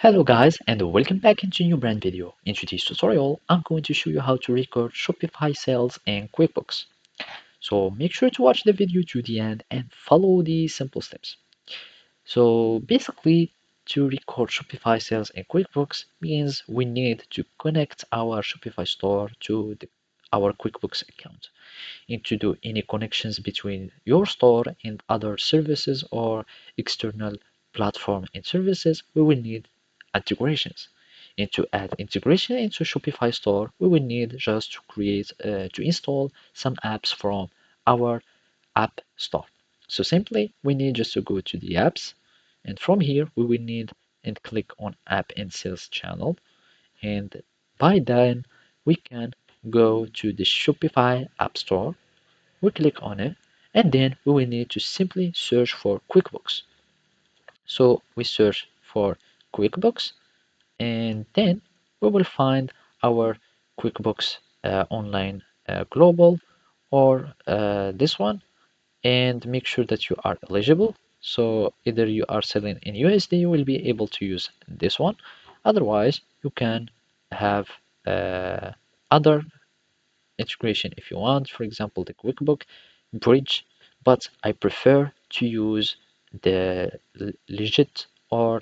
Hello guys and welcome back into a new brand video. In today's tutorial, I'm going to show you how to record Shopify sales in QuickBooks. So make sure to watch the video to the end and follow these simple steps. So basically, to record Shopify sales in QuickBooks means we need to connect our Shopify store to our QuickBooks account and to do any connections between your store and other services or external platform and services, we will need integrations. And to add integration into Shopify store, we will need just to install some apps from our app store. So simply, we need just to go to the apps, and from here we will need and click on app and sales channel, and by then we can go to the Shopify app store. We click on it, and then we will need to simply search for QuickBooks. So we search for QuickBooks, and then we will find our QuickBooks Online Global, or this one, and make sure that you are eligible. So either you are selling in USD, you will be able to use this one. Otherwise, you can have other integration if you want, for example, the QuickBook Bridge, but I prefer to use the legit or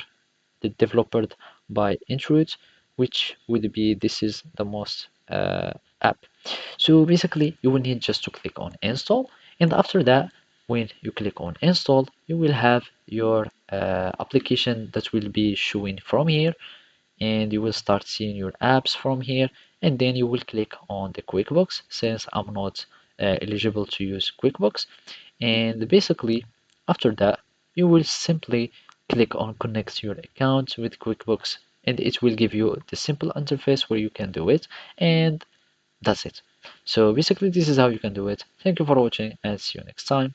the developed by Intuit, which would be this is the most app. So basically, you will need just to click on install, and after that, when you click on install, you will have your application that will be showing from here, and you will start seeing your apps from here, and then you will click on the QuickBooks since I'm not eligible to use QuickBooks, and basically after that you will simply click on connect your account with QuickBooks, and it will give you the simple interface where you can do it, and that's it. So basically this is how you can do it. Thank you for watching and see you next time.